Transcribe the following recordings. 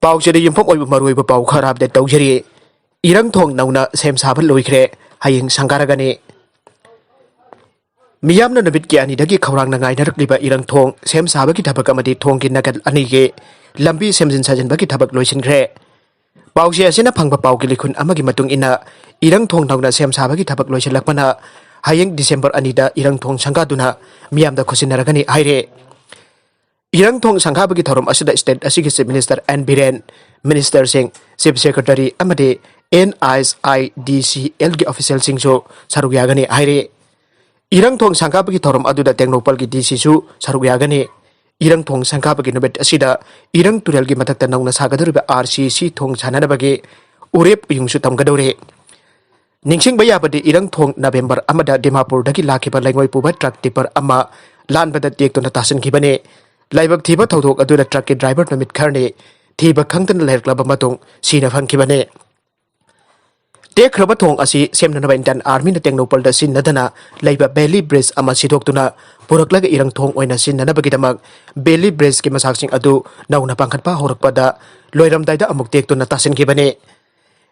पाउचेद युम्फम ओइब मरुइब पाउ खरा अपडेट तौजरी इरंगथोंग नौना सेम साब लोइख्रे हयिंग संगारगने मियामना नबित के अनिदगी खौरांग नाइनरक्लिबा इरंगथोंग सेम साबगी थबक अमदि थोंगी नगल अनिगे लंबी सेमजिन साजनबगी थबक लोइसिनख्रे पाउचे असिना फंगबा पाउगी लिखुन अमगी मतुंग इना इरंगथोंग नौना सेम साबगी थबक लोइसिनलकपना हयिंग डिसेंबर अनिदा इरंगथोंग संगादुना मियामदा खुसिनरगनी हाइरे इरंगथोंग संगाबगी थौरम असिदा स्टेट असिगी chief minister N Biren minister Singh chief secretary अमदि NISIDCL की ऑफिशियल सिंगसो सरुग यागनी हाइरे इरंगथोंग संगाबगी थौरम अदुदा टेक्नोपल की DC सु सरुग यागनी इरंगथोंग संगाबगी नुबेट असिदा इरंग तुरेल की मथक्ता नौना सागदुरिबा RCC थोंग छाननबगी उरेप युंगसु तमगदौरे निंगसिंग बयाबदि इरंगथोंग नवेंबर अमदा दिमापुरदगी लाखिबा लैंगोय पुबा ट्रक टिपर अमा लानबदा टेक्तुना तासनखिबने लाइबक थीबा थौदोक अदुदा ट्रक के ड्राइवर नमित खरने थीबा खंगतन लेरक्लबा मतोंग सीना फंखिबने टेक्खरबा थोंग असि सेमननबा इंडियन आर्मी न टेक्नोपल द सिनदना लैबा बेली ब्रिज अमा सिदोक्तुना पुरक्लग इरंगथोंग ओइना सिननबगिदमक बेली ब्रिज के मसाकसिंग अदु नौना पांखटपा होरकपदा लोइरमदाइदा अमुक टेक्तुना तासनखिबने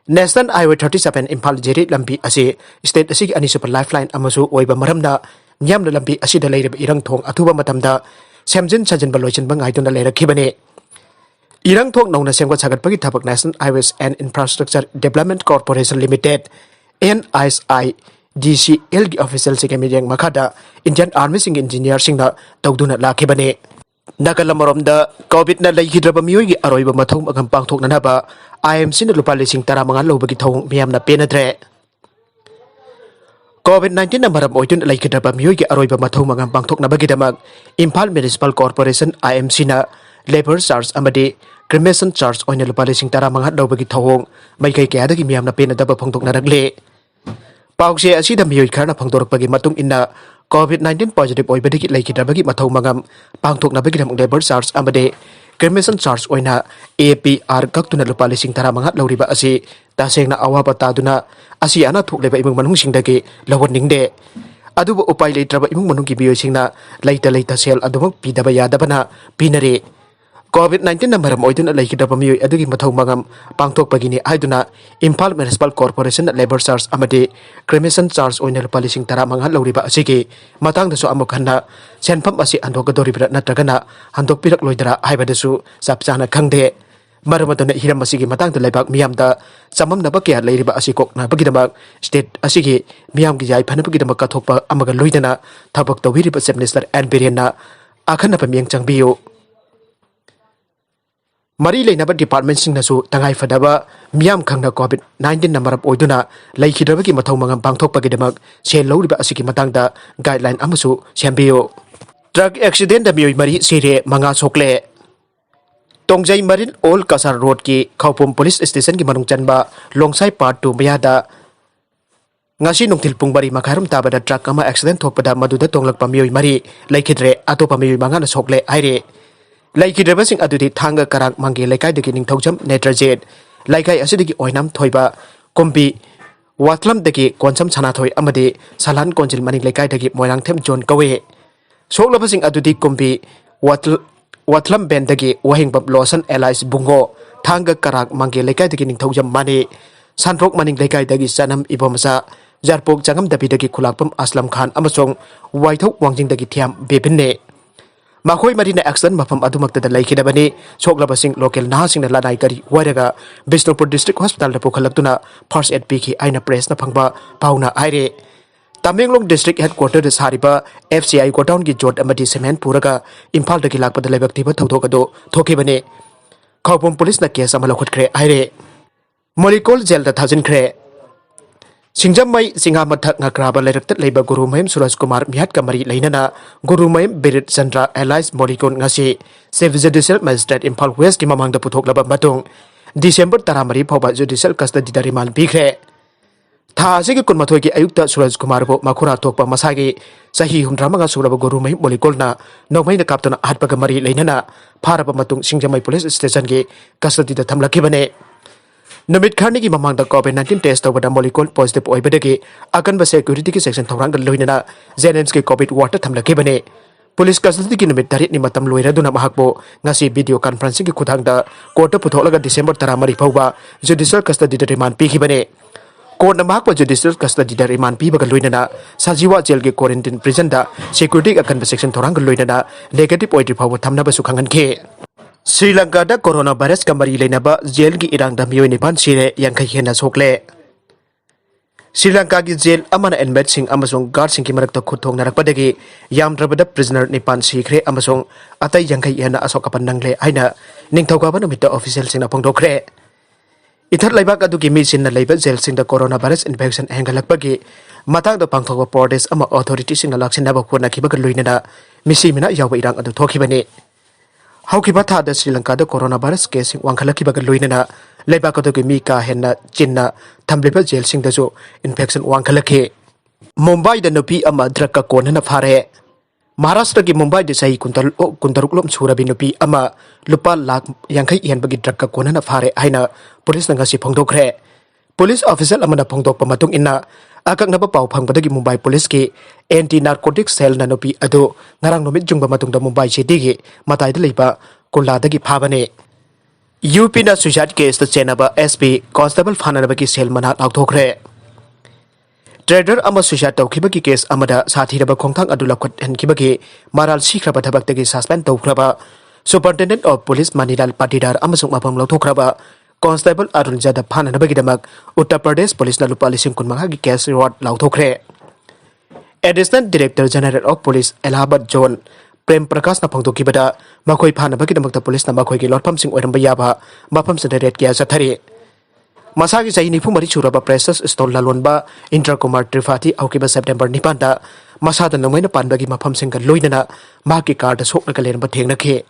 नेशनल हाईवे 37 इम्फाल जेरी लंबी असि स्टेट असि अनिसुपर लाइफलाइन अमसु ओइबा मरमना न्यामना लंबी असिदा लैरबा इरंगथोंग अथुबा मतमदा सेमजिन साजनबा लोइचनबा ngaiduna लेरखिबने इरंगथोंग नौना सेमगत सागतपगी थबक national highways and infrastructure development corporation limited NISIDCL की ऑफिशियल सिंह मिजेंग मखादा इंडियन आर्मी सिंह इंजीनियर सिंह तौदुना लाखिबने नकलमरोमदा कोविड न लैखिद्रबा मियोइगी अरोइबा मथौ मगम पांथोकनबा IMC न लुपा लिसिंग 15 लौबगी थौंग मियामना पेनद्रे COVID-19 न मरम ओइदुन लैखिद्रबा मियोइगी अरोइबा मथौ मगम पांथोकनबगिदमक इम्फाल म्युनिसिपल कॉर्पोरेशन IMC न लेबर चार्ज अमदि क्रिमेशन चार्ज ओइना लुपा लिसिंग 15 लौबगी थौंग मैकै कयादगी मियामना पेनदबा फोंदोकनरगले पाउचे असिदा मियोइ खरना फोंदोरकपगी मतुंग इन्ना COVID-19 पॉजिटिव ओइबदगी लैखिद्रबगी मथौ मगम पांथोकनबगिदमक लेबर चार्ज अमदि क्रिमेशन चार्ज ओइना APR कक्तुना लुपा लिसिंग 15 लौरिबा असि तासेंगना अवाबा तादुना असि अना थोकलेबा इमुंग मनुंगसिंगदगी लवनिंगदे अदुबो उपाय लेत्रबा इमुंग मनुंगी मियोइसिंगना लैता सेल अदुमक पीदबा यादबना पीनरे COVID-19 न मरम ओइदुना लैखिद्रबा मियोइ अदुगी मथौ मगम पांथोकपगिनी हाइदुना Imphal municipal corporation labour charge अमदि क्रिमेशन चार्ज ओइना लुपा लिसिंग 15 लौरिबा असिगी मतंगदसु अमुक हन्ना सेनफम असि हंदोकदोरिबा नत्रगना हंदोकपिरक लोइदरा हाइबदसु चपचाना खंगदे मरमदना हिरम असिगी मतंगदा लेबाक मियामदा चममनबा कया लैरिबा असि कोकनाबगिदमक स्टेट असिगी मियामगी याइ फनबगिदमक कथोकपा अमगा लोइदना थबक तौहिरिबा चीफ मिनिस्टर एन बिरेनना आखनबा मियंग चंगबियो मरी लेनबा डिपार्टमेंट सिंगनसु तंगाई फदबा मियाम खंगना COVID-19 न मरम ओइदुना लैखिद्रबगी मथौ मगम पांथोकपगिदमक सेल लौरिबा असिगी मतंगदा गाइडलाइन अमसु सेमबियो ट्रक एक्सीडेंट द मियोइ मरी सिरे मंगा सोकले तोंगजई मरीन ओल कसर रोड की खौपुम पुलिस स्टेशन की मनुंग चनबा लोंगसाई part 2 मयादा ngasi nungtil pung bari makharum tabada truck ama accident thokpada maduda tonglakpa mioi mari laikhidre atopa mioi mangana sokle aire laikhidreba sing adudi thanga karak mangi laikai deki ningthoujam netrajet laikai asidigi oinam thoiba kombi watlam deki konsam chana thoi amade salan konjil maning laikai deki moirang them jon kawe soklaba sing adudi kombi watlam ben deki wahing bab losan allies bungo thanga karak mangi laikai deki ningthoujam mani sanrok maning laikai deki sanam ibomasa jarpok jangam dabidagi khulakpam aslam khan amasong waithok wangjing dagi thiam bebinne makhoi marina accident mafam adumakta laikhidabani soklabasing local nahasing lanai kari waraga Bishnupur district hospital da pokhalakuna first aid piki aina press na phangba pauna aire Tamenglong district headquarter da sariba FCI godown gi jot amadi cement puraga imphal dagi lakpada lebak tiba thokado thokibane khawpum police na case amala khutkhre aire molecule jail da thajin khre Singjamai singa mathak ngakraba leraktat leiba guru mayam Suraj Kumar mihat kamari lainana guru mayam Birit Chandra Allies Molicon ngasi Save Judicial Magistrate Imphal West ki mamang da puthoklaba matung December 13 phawba judicial custody da remand bikre tha asigi kunmathoi ki ayukta Suraj Kumar bo makhura thokpa masagi sahi 19 suraba guru mayam Molicol na nokmai da kaptana hatpaga mari lainana pharaba matung Singjamai police station ki custody da thamlakibane Namit Khani ki mamang da COVID-19 test over the molecule positive oibadagi akan ba security ki section thorang loinana Zelen's ki COVID water thamlaki bane police custody की निमित तरेट नि मतम लोइरदुना महाकबो ngasi video conferencing की खुथांगदा court पुथोलगा December 13 फौबा judicial custody द remand पीखिबने court महाकबो जुडिशियल कस्टडी द रिमांड पीबगा लोइनना साजिवा जेल के क्वारंटाइन प्रिजन दा सिक्योरिटी अकन सेक्शन थोरांग लोइनना नेगेटिव ओइट्रि फाव थमनबसु खंगनखे श्रीलंका दा कोरोना वायरस का मरी लेनबा जेल की इरांगदा मियोइ निपान सिरे यांखै हेना सोकले श्रीलंका की जेल अमन एनमेट सिंह अमसों गार्ड सिंह की मरक खुद नरकपदगी यामद्रबद प्रिजनर निपान सीखरे अमसों अतै यांखै हेना असोकपन नंगले आइना निंगथौकाबा नुमित ऑफिशियल सिंह फोंदोखरे इथर लेबाक अदुगी मिसिन लेबा जेल सिंह कोरोना वायरस इन्फेक्शन हेंगलकपगी मतांग पांथोक प्रोटेस्ट अमा अथॉरिटी सिंह लाक्सिनबा होनाखिबग लोइनना मिसी मिना याव इरांग अदु थोखिबने हौखिबा थादा श्रीलंका द कोरोना वायरस केस वांखलखिबग लोइनना लेबाक अदुगी मी का हेना चिन्ना थमलिबा जेल सिंह दजो इन्फेक्शन वांखलखे मुंबई द नुपी अमा ड्रग का कोनना फारे महाराष्ट्र की मुंबई द सही कुंतरुकलोम सुरबी नुपी अमा लुपा लाख यांखै हेनबगी ड्रग का कोनना फारे हाइना पुलिस नंगासी फोंदोखरे पुलिस ऑफिसर अमना फोंदोकपा मतुंग इन्ना अकंगनबा पाव फंगबदगी मुंबई पुलिस की एंटी नार्कोटिक सेल ना नुपी अदो ngarang नुमित जुंगबा मतुंगदा मुंबई सिटी की मताइदा लेबा कुलादगी फाबने यूपी ना सुसाइड केस द चेनबा एसपी कांस्टेबल फाननबगी सेल मना लाउथोखरे ट्रेडर अमा सुसाइड तौखिबगी केस अमदा साथीरबा खोंथांग अदु लखत हनखिबगी माराल सिख्रबा थबक्तगी सस्पेंड तौख्रबा superintendent of police Manilal Patidar अमसुंग मफम लौथोख्रबा कांस्टेबल अरुण जादव फाननबगीदमक उत्तर प्रदेश पुलिस लुपा 15,000 की कैश रिवार्ड लाउथोख्रे additional director general of police Allahabad zone Prem Prakash फोंदोखिबदा मखोई फानबगीदमक पुलिस मखोई लौटफमसिंग ओइरंबा याबा मफमसिंग रेड किया चथरी मसागी सही 94 सुरबा प्रेसस स्टोल लालोनबा इंटर कुमार त्रिपाठी औकिबा सेप्टेम्बर 9 मसादा नंगैना पानबगी मफमसिंग लोइनना माकी कार्ड सोकलगा लेरंबा थेंगनखे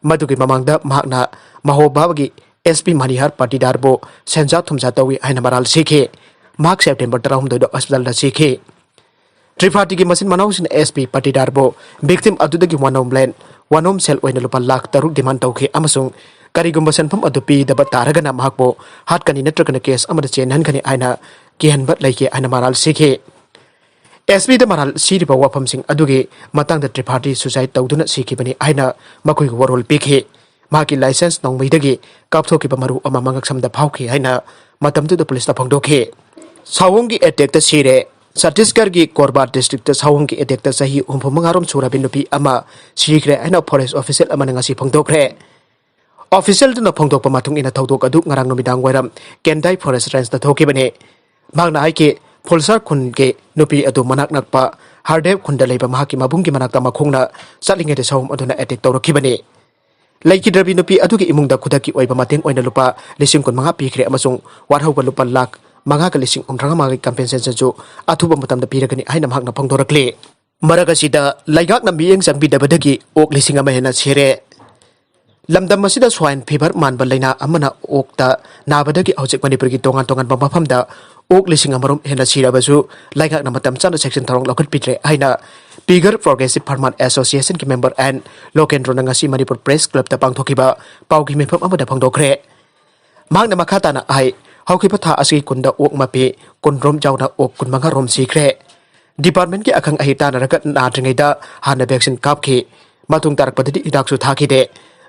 मदुगी ममांगदा मागना महोबाबगी एसपी मनिहार पाटीदार बो सेंजा थुमजा तवी आइना मराल सीखे मार्क सेप्टेम्बर 13 अस्पताल दा सीखे त्रिपाठी की मसिन मनाउसिन एसपी पाटीदार बो विक्टिम अदुदगी वनोम सेल ओइना लुपा लाख 3 डिमांड तौखे अमसुंग करिगुम्बा सनफम अदु पीदबा तारगना माहकबो हाटकनी नत्रगना केस अमदा चेनहनखनी आइना किहनबा लैके आइना मराल सीखे एसपी द मराल सीरिबा वाफमसिंग अदुगे मतंग द त्रिपाठी सुसाइड तौदुना सीखिबनी आइना मखोई वरोल पीखे माकी लाइसेंस नौमैदगी कापथोकिबा मरु अमा मंगक्समदा फाउखि हाइना मतमदुदा पुलिसना फोंदोखे सावोंगी अटैक द सिरे छत्तीसगढ़ की कोरबा डिस्ट्रिक्ट सावोंगी अटैक द सही 35 सुरबी नुपी अमा सिखरे आइना फॉरेस्ट ऑफिसर अमना ngasi फोंदोखरे ऑफिशियल दुना फोंदोकपा माथुंग इना थौदोक अदु ngarang नुमिदांग वैरम केंदाई फॉरेस्ट रेंज द थोकिबने मागना हाइके फुलसर खुन के नुपी अदु मनाक नकपा हारदेव खुंदा लेबा माकी मबुंगी मनाकता मखोंगना चलिंगे de sawum aduna अटैक तौरखिबने Leikhidaba Nupi adugi imungda khudaki oiba mateng oina lupa 15,000 pikre amasung warhauba lupa lakh manga ka 13,000 compensation jo athuba matamda piragani haina mahakna phangdorakle maraga sida laigak na miyeng sangbidabadagi ok 1,000 Henna Sire lamdam masida swine fever manba laina amana okta nabadagi hojik manipur ki tongan mafamda ok 1,000 Henna Sire basu laigak na matam chana section tharong lokat pitre haina Bigger Progressive Farmer Association की member and Lokendra नंगासी Manipur press club ता पांगथोकिबा पाउगी मेफम अमदा फंगदोखरे मांगना मखाताना आइ हौखिबा था असि कुंदा okay मपे कुनरोम जावना okay कुनमंगा रोम सीखरे department की अखंग अहिता नरकत नाद्रिङैदा हाना vaccine कापखि मतुंग तारकपदि इदाकसु थाखिदे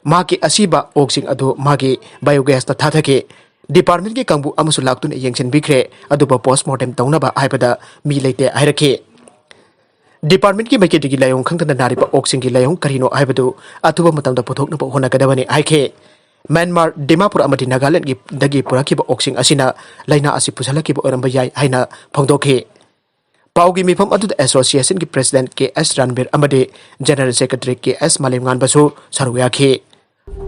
माकी असिबा ओकसिंग अदु मागी बायोगैस ता थाथके डिपार्टमेंट की कंबु अमसु लाक्तुन यंगसिन बिखरे अदुबा पोस्टमार्टम तौनबा आइबदा मी लेते आइरखे डिपार्टमेंट की मैकेटी की लायों खंगतना नारिबा ओक्सिंग की लायों करिनो आइबदु अथुबा मतंदा पुथोकनबा होनागदबनी आइखे म्यांमार डिमापुर अमदि नागालैंड की दगी पुराकिबा ओक्सिंग असिना लाइना असि पुसलकिबा ओरंबा याय हाइना फंगदोखे पाउगी मिफम अदुद एसोसिएशन की प्रेसिडेंट के एस रणबीर अमदि general secretary K S Malemgan बसु सरुयाखे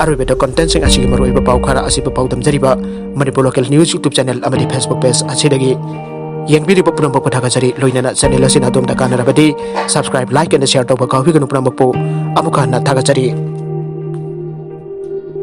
अरुबेदा कंटेंट असिगी मरोइबा पाउखरा असिबा पाउदम जरिबा Manipur local news YouTube channel अमदि फेसबुक पेज असिदगी यंगबिरिबा पुनम पथागजरी लोइनना चैनल असिना दोमदा कानरबदि सब्सक्राइब लाइक एंड शेयर तौबा काउबिगनु पुनम पो अमुका ना थागजरी